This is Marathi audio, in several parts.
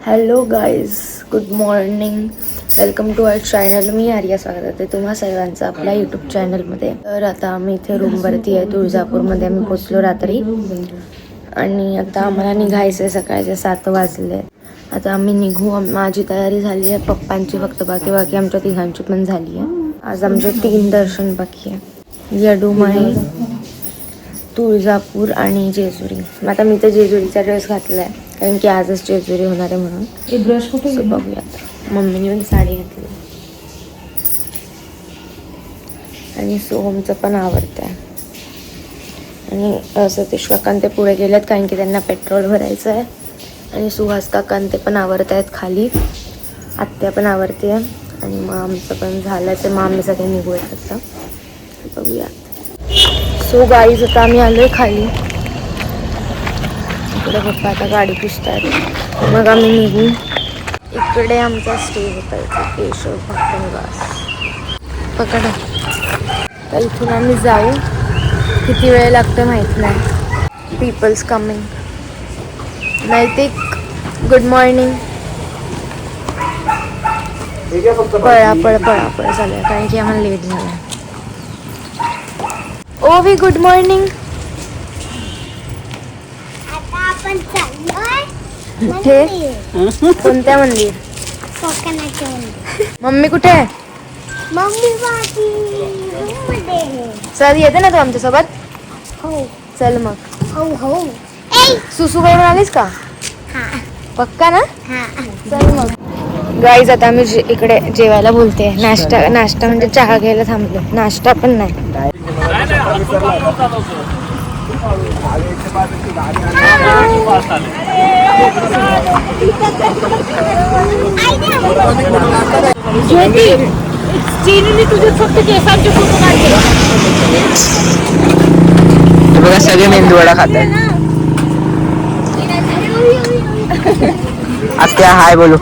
Hello guys, good morning. Welcome to our channel. मी आर्या स्वागत आहे तुम्हा सर्वांचं आपल्या यूट्यूब चॅनलमध्ये. तर आता आम्ही इथे रूमवरती आहे तुळजापूरमध्ये. आम्ही पोचलो रात्री आणि आता आम्हाला निघायचं आहे. सकाळचे 7 वाजले. आता आम्ही निघू. माझी तयारी झाली आहे, पप्पांची फक्त बाकी आमच्या तिघांची पण झाली आहे. आज आमचे 3 दर्शन बाकी आहे: यडूमाई, तुळजापूर आणि जेजुरी. आता मी तर जेजुरीचा ड्रेस घातला आहे कारण की आजच जेजुरी होणार आहे म्हणून. ब्रश कुठे बघूयात. मम्मीने पण साडी घातली आणि सोहमचं पण आवडतं आहे. आणि सतीश काकां ते पुढे गेलेत कारण की त्यांना पेट्रोल भरायचं आहे. आणि सुहास काकां ते पण आवडत आहेत खाली. आत्या पण आवडते आहे. आणि मग आमचं पण झालं ते. मग आम्ही सगळे निघूयात आता. बघूया. सो गाईज, आता आम्ही आलोय खाली. इकडे पप्पा आता गाडी पुसतात, मग आम्ही निघू. इकडे आमचा स्टे होता, इथे केशव भक्त निवास. पकडा. तर इथून आम्ही जाऊ. किती वेळ लागतो माहीत नाही. Peoples coming. Naitik, good morning. पळा झालं कारण की आम्हाला लेट झाला. ओवी, गुड मॉर्निंग. कुठे? कोणत्या मंदिर? मम्मी कुठे आहे? चल, येते ना तू आमच्यासोबत? हो. चल मग. हो. सुसू करून आलीस का? पक्का ना? चल मग. गाईज, आता आम्ही इकडे जेवायला बोलते. नाश्ता म्हणजे चहा घ्यायला थांबलो. नाश्ता पण नाही. बघा, सगळे मेंदूवडा खात आहेत. आत्या हाय बोलू.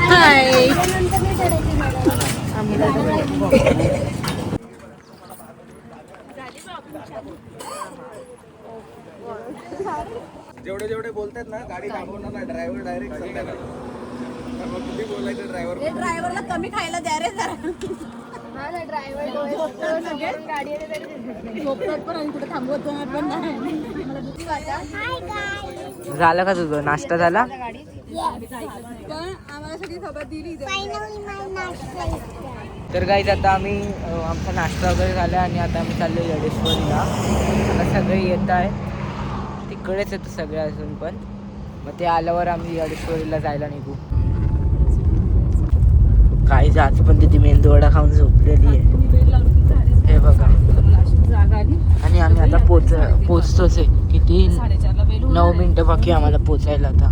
जेवढे बोलतात ना, गाडी थांबवणार नाही. ड्रायव्हर डायरेक्ट संध्याकाळी. मग किती बोलायचं ड्रायव्हरला कमी खायला द्या रे जरा. झालं का तुझं? नाश्ता झाला? तर गाईज, आता आम्ही आमचा नाश्ता वगैरे झाला आणि आता आम्ही चाललो येडेश्वरीला. आता सगळे येत आहे, तिकडेच येतं सगळे अजून पण. मग ते आल्यावर आम्ही येडेश्वरीला जायला निघू. काही आज पण तिथे मेंदूवडा खाऊन झोपलेली आहे, हे बघा. आणि आम्ही आता पोचतोच आहे. किती? 9 मिनिटं बाकी आम्हाला पोचायला आता.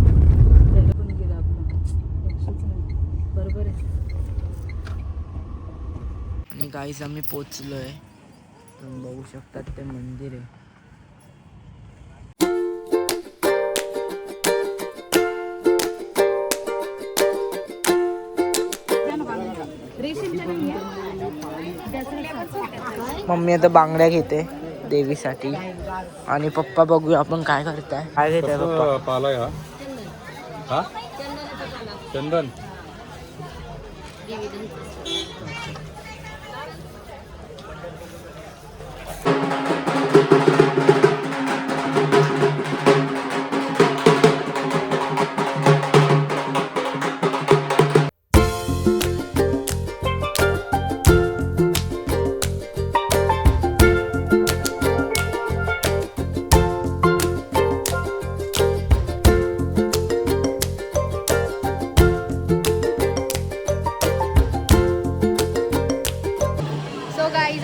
आणि गाईज, आम्ही पोचलोय. तुम्ही बघू शकतात ते मंदिर आहे. मम्मी आता बांगड्या घेते देवीसाठी. आणि पप्पा बघूया आपण काय करताय. काय घेताय पप्पा? पाला हा चंदन.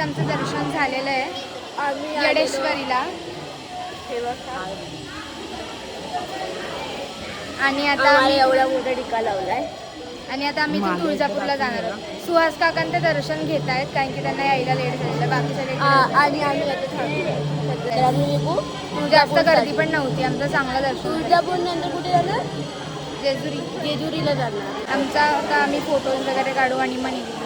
आमचं दर्शन झालेलं आहे येडेश्वरीला. आणि आता एवढा मोठा टिका लावलाय. आणि आता आम्ही तुळजापूरला जाणार आहोत. सुहास काकांचं दर्शन घेत आहेत कारण की त्यांना यायला लेट झालेलं. बाकी सगळे आणि आम्ही जास्त गर्दी पण नव्हती. आमचं चांगलं दर्शन. तुळजापूर नंतर कुठे जाणार? जेजुरीला जाणार. आमचा आता आम्ही फोटो वगैरे काढू आणि मग निघू.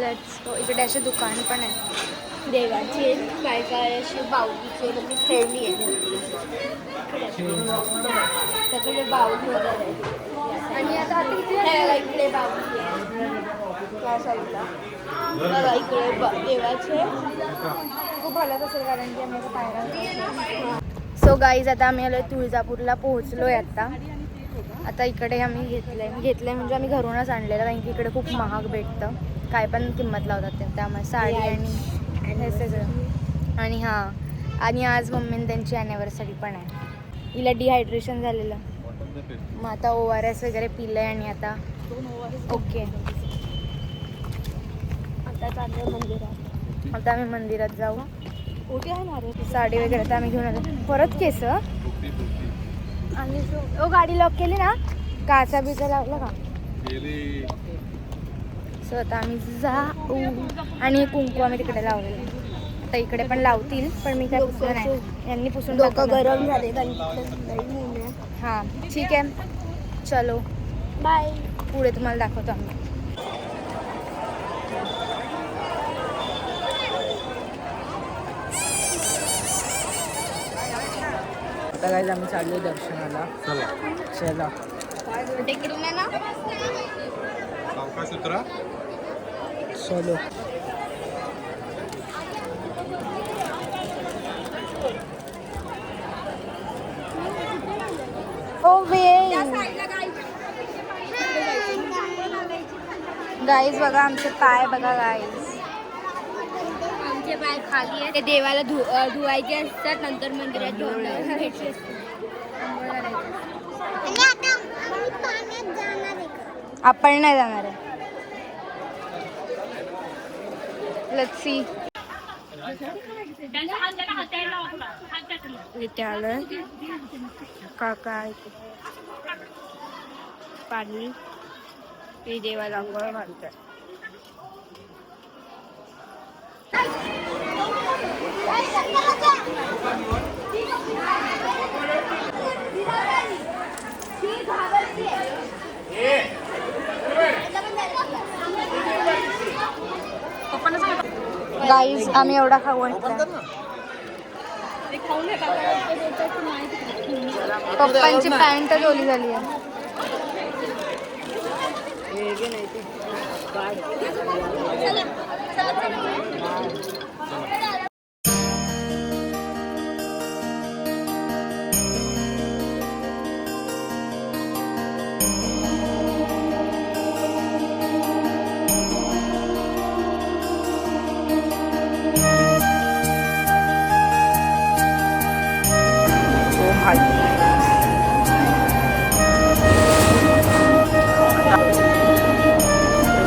Let's go. इकडे असे दुकान पण आहे देवाचे, काय काय असे बाहुलीचे म्हणजे खेळणी आहे त्याकडे बाहुली वगैरे आहे. आणि आता इकडे बाहुली आहे त्या साईडला. बघा इकडे देवाचे खूप हलत असेल कारण की आम्ही पायऱ्या. सो गाईज आता आम्ही आलो तुळजापूरला पोहोचलोय आता इकडे आम्ही घेतलंय म्हणजे आम्ही घरूनच आणलेलं कारण की इकडे खूप महाग भेटतं. काय पण किंमत लावतात ते त्यामुळे साडी आणि हे सगळं. आणि हां आणि आज मम्मीने त्यांची ॲनिव्हर्सरी पण आहे. हिला डिहायड्रेशन झालेलं मग आता ORS वगैरे पिलं आहे आणि आता ओके. आता चाललं मंदिरात. आता आम्ही मंदिरात जाऊ. साडी वगैरे आता आम्ही घेऊन आलो. परत केस आणि गाडी लॉक केली ना. काचा बिचा लावला का. सो आता आम्ही जाऊ. आणि कुंकू आम्ही तिकडे लावलेलं. आता इकडे पण लावतील पण मी काय पुसलं नाही. यांनी पुसून डोकं गरम झाले. हां ठीक आहे चलो बाय. पुढे तुम्हाला दाखवतो आम्ही. आता काय आम्ही चाललो दर्शनाला. चला चलो. गाईज बघा आमचे पाय बघा गाईज. आमचे पाय खाली आहे. ते देवाला धुवायचे असतात नंतर मंदिरात घेऊन जायचे असतात. आपण नाही जाणार आहे. Let's see. इथे आलोय काका पाणी ते देवाला अंघोळ घालतात. गाईज आम्ही एवढा खाऊ म्हटलं. पप्पांची पॅन्ट ओली झाली आहे.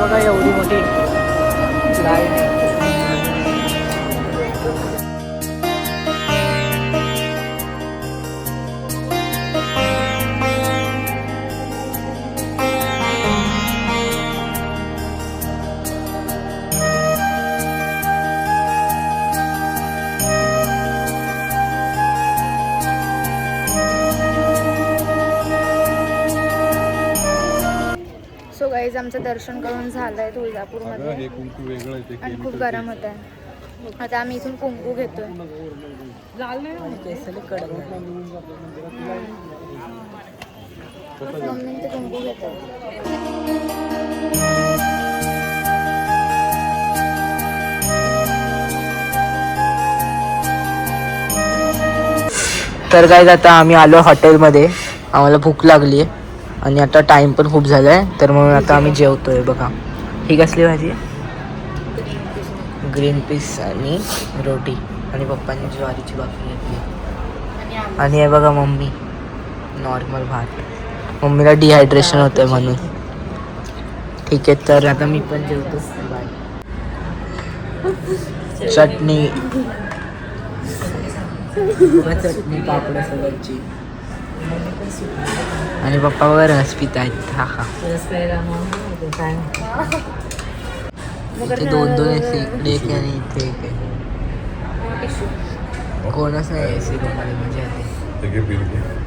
बघा एवढी मोठी लाईन आहे. सो गाईज आमचं दर्शन करून झालंय तुळजापूरमध्ये आणि खूप गरम होत आहे. आता आम्ही इथून कुंकू घेतोय. मम्मी ते कुंकू घेतोय. तर काय आता आम्ही आलो हॉटेलमध्ये. आम्हाला भूक लागली आहे आणि आता टाइम पण खूप झाला आहे तर म्हणून आता आम्ही जेवतोय. बघा ही कसली भाजी. ग्रीन पीस आणि रोटी आणि पप्पांनी ज्वारीची भाकरी घेतली. आणि हे बघा मम्मी नॉर्मल भात. मम्मीला डिहायड्रेशन होतंय म्हणून. ठीक आहे तर आता मी पण जेवतो. बाय. चटणी चटणी पापड सगळ्याची. आणि पप्पा वगैरे रस पित आहेत. हा हा इथे दोन इकडे एक आणि इथे एक आहे. कोणच नाही AC रूममध्ये मजा येते.